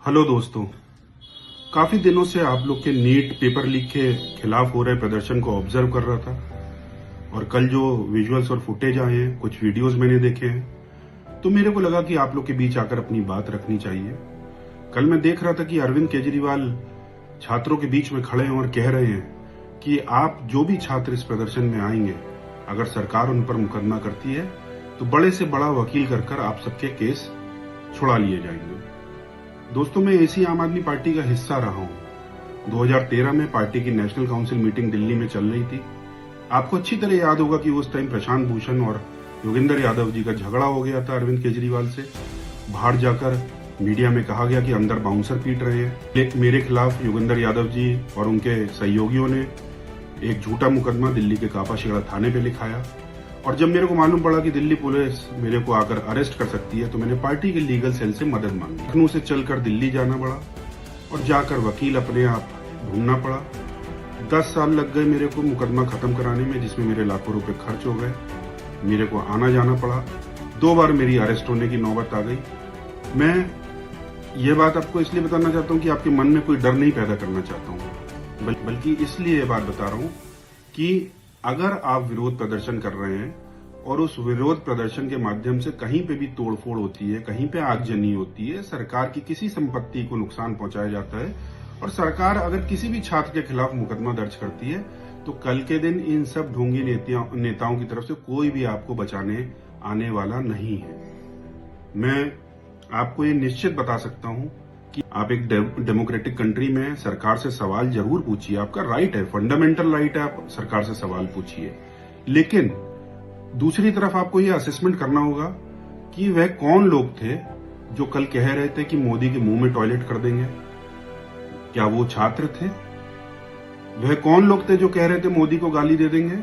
Hello दोस्तों, काफी दिनों से आप लोग के नीट पेपर लीक के खिलाफ हो रहे प्रदर्शन को ऑब्जर्व कर रहा था और कल जो विजुअल्स और फुटेज आए हैं, कुछ वीडियोस मैंने देखे हैं, तो मेरे को लगा कि आप लोग के बीच आकर अपनी बात रखनी चाहिए। कल मैं देख रहा था कि अरविंद केजरीवाल छात्रों के बीच में खड़े हैं और कह रहे हैं कि आप जो भी छात्र इस प्रदर्शन में आएंगे, अगर सरकार उन पर मुकदमा करती है तो बड़े से बड़ा वकील कर आप सबके केस छुड़ा लिए जाएंगे। दोस्तों, मैं इसी आम आदमी पार्टी का हिस्सा रहा हूं। 2013 में पार्टी की नेशनल काउंसिल मीटिंग दिल्ली में चल रही थी। आपको अच्छी तरह याद होगा कि उस टाइम प्रशांत भूषण और योगेंद्र यादव जी का झगड़ा हो गया था अरविंद केजरीवाल से। बाहर जाकर मीडिया में कहा गया कि अंदर बाउंसर पीट रहे हैं। मेरे खिलाफ योगेंद्र यादव जी और उनके सहयोगियों ने एक झूठा मुकदमा दिल्ली के कापाशेड़ा थाने पे लिखाया और जब मेरे को मालूम पड़ा कि दिल्ली पुलिस मेरे को आकर अरेस्ट कर सकती है तो मैंने पार्टी के लीगल सेल से मदद मांगी। लखनऊ से चलकर दिल्ली जाना पड़ा और जाकर वकील अपने आप ढूंढना पड़ा। 10 साल लग गए मेरे को मुकदमा खत्म कराने में, जिसमें मेरे लाखों रुपए खर्च हो गए। मेरे को आना जाना पड़ा। 2 बार मेरी अरेस्ट होने की नौबत आ गई। मैं ये बात आपको इसलिए बताना चाहता हूँ कि आपके मन में कोई डर नहीं पैदा करना चाहता हूँ, बल्कि इसलिए ये बात बता रहा हूँ कि अगर आप विरोध प्रदर्शन कर रहे हैं और उस विरोध प्रदर्शन के माध्यम से कहीं पे भी तोड़फोड़ होती है, कहीं पे आगजनी होती है, सरकार की किसी संपत्ति को नुकसान पहुंचाया जाता है और सरकार अगर किसी भी छात्र के खिलाफ मुकदमा दर्ज करती है तो कल के दिन इन सब ढोंगी नेताओं की तरफ से कोई भी आपको बचाने आने वाला नहीं है। मैं आपको ये निश्चित बता सकता हूं कि आप एक डेमोक्रेटिक कंट्री में सरकार से सवाल जरूर पूछिए, आपका राइट है, फंडामेंटल राइट है, आप सरकार से सवाल पूछिए। लेकिन दूसरी तरफ आपको ये असेसमेंट करना होगा कि वह कौन लोग थे जो कल कह रहे थे कि मोदी के मुंह में टॉयलेट कर देंगे। क्या वो छात्र थे? वह कौन लोग थे जो कह रहे थे मोदी को गाली दे देंगे?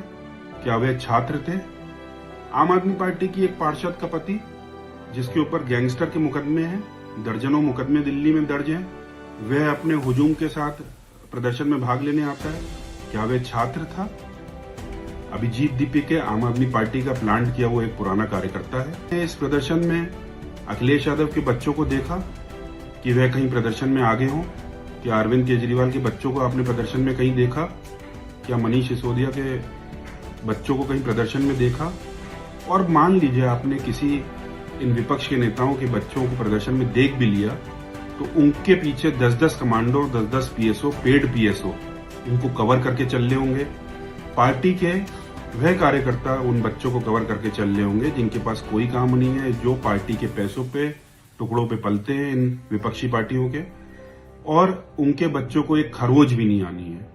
क्या वह छात्र थे? आम आदमी पार्टी की एक पार्षद का पति, जिसके ऊपर गैंगस्टर के मुकदमे हैं, दर्जनों मुकदमे दिल्ली में दर्ज हैं, वह अपने हुजूम के साथ प्रदर्शन में भाग लेने आता है। क्या वह छात्र था? अभिजीत दीपी के आम आदमी पार्टी का प्लांट किया वो एक पुराना कार्यकर्ता है। इस प्रदर्शन में अखिलेश यादव के बच्चों को देखा कि वह कहीं प्रदर्शन में आगे हों? क्या अरविंद केजरीवाल के बच्चों को आपने प्रदर्शन में कहीं देखा? क्या मनीष सिसोदिया के बच्चों को कहीं प्रदर्शन में देखा? और मान लीजिए आपने किसी इन विपक्ष के नेताओं के बच्चों को प्रदर्शन में देख भी लिया तो उनके पीछे 10-10 कमांडो, 10-10 पीएसओ, पेड पीएसओ इनको कवर करके चल रहे होंगे। पार्टी के वह कार्यकर्ता उन बच्चों को कवर करके चल रहे होंगे जिनके पास कोई काम नहीं है, जो पार्टी के पैसों पे, टुकड़ों पे पलते हैं इन विपक्षी पार्टियों के, और उनके बच्चों को एक खरोज भी नहीं आनी है।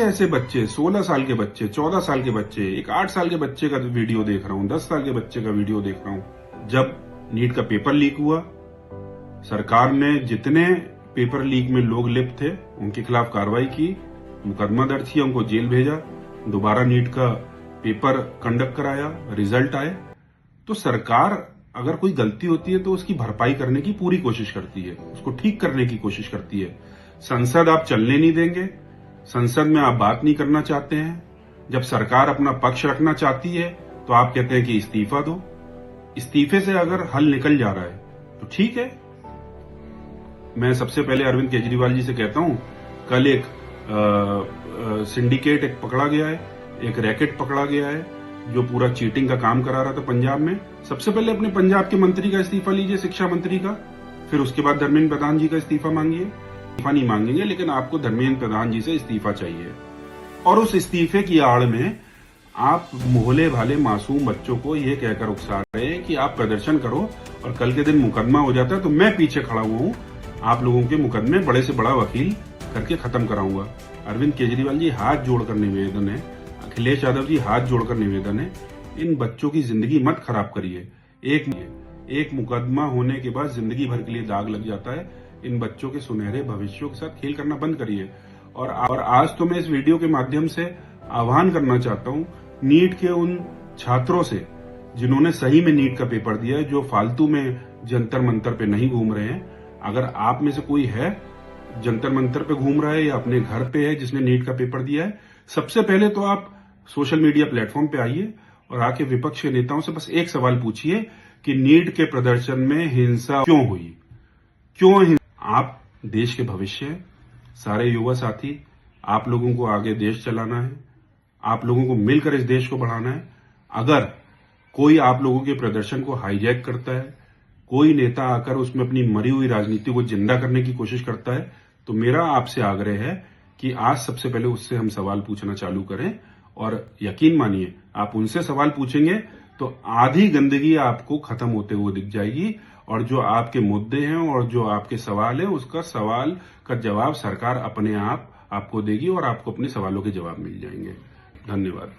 ऐसे बच्चे, 16 साल के बच्चे, 14 साल के बच्चे, एक 8 साल के बच्चे का वीडियो देख रहा हूं, 10 साल के बच्चे का वीडियो देख रहा हूं। जब नीट का पेपर लीक हुआ, सरकार ने जितने पेपर लीक में लोग लिप्त थे उनके खिलाफ कार्रवाई की, मुकदमा दर्ज किया, उनको जेल भेजा, दोबारा नीट का पेपर कंडक्ट कराया, रिजल्ट आए। तो सरकार अगर कोई गलती होती है तो उसकी भरपाई करने की पूरी कोशिश करती है, उसको ठीक करने की कोशिश करती है। संसद आप चलने नहीं देंगे, संसद में आप बात नहीं करना चाहते हैं। जब सरकार अपना पक्ष रखना चाहती है तो आप कहते हैं कि इस्तीफा दो। इस्तीफे से अगर हल निकल जा रहा है तो ठीक है। मैं सबसे पहले अरविंद केजरीवाल जी से कहता हूं, कल एक सिंडिकेट एक पकड़ा गया है, एक रैकेट पकड़ा गया है जो पूरा चीटिंग का काम करा रहा था पंजाब में। सबसे पहले अपने पंजाब के मंत्री का इस्तीफा लीजिए, शिक्षा मंत्री का, फिर उसके बाद धर्मेंद्र प्रधान जी का इस्तीफा मांगिए। इस्तीफा नहीं मांगेंगे, लेकिन आपको धर्मेंद्र प्रधान जी से इस्तीफा चाहिए। और उस इस्तीफे की आड़ में आप मोहल्ले भाले मासूम बच्चों को ये कहकर उकसा रहे हैं कि आप प्रदर्शन करो और कल के दिन मुकदमा हो जाता है तो मैं पीछे खड़ा हुआ हूं, आप लोगों के मुकदमे बड़े से बड़ा वकील करके खत्म कराऊंगा। अरविंद केजरीवाल जी, हाथ जोड़कर निवेदन है, अखिलेश यादव जी, हाथ जोड़कर निवेदन है, इन बच्चों की जिंदगी मत खराब करिए। एक मुकदमा होने के बाद जिंदगी भर के लिए दाग लग जाता है। इन बच्चों के सुनहरे भविष्यों के साथ खेल करना बंद करिए। और आज तो मैं इस वीडियो के माध्यम से आह्वान करना चाहता हूं नीट के उन छात्रों से जिन्होंने सही में नीट का पेपर दिया है, जो फालतू में जंतर मंतर पे नहीं घूम रहे हैं। अगर आप में से कोई है जंतर मंतर पे घूम रहा है या अपने घर पे है जिसने नीट का पेपर दिया है, सबसे पहले तो आप सोशल मीडिया प्लेटफॉर्म पे आइए और आके विपक्ष के नेताओं से बस एक सवाल पूछिए कि नीट के प्रदर्शन में हिंसा क्यों हुई, क्यों आप देश के भविष्य हैं। सारे युवा साथी, आप लोगों को आगे देश चलाना है, आप लोगों को मिलकर इस देश को बढ़ाना है। अगर कोई आप लोगों के प्रदर्शन को हाईजैक करता है, कोई नेता आकर उसमें अपनी मरी हुई राजनीति को जिंदा करने की कोशिश करता है, तो मेरा आपसे आग्रह है कि आज सबसे पहले उससे हम सवाल पूछना चालू करें। और यकीन मानिए, आप उनसे सवाल पूछेंगे तो आधी गंदगी आपको खत्म होते हुए दिख जाएगी, और जो आपके मुद्दे हैं और जो आपके सवाल हैं, उसका सवाल का जवाब सरकार अपने आप आपको देगी और आपको अपने सवालों के जवाब मिल जाएंगे। धन्यवाद।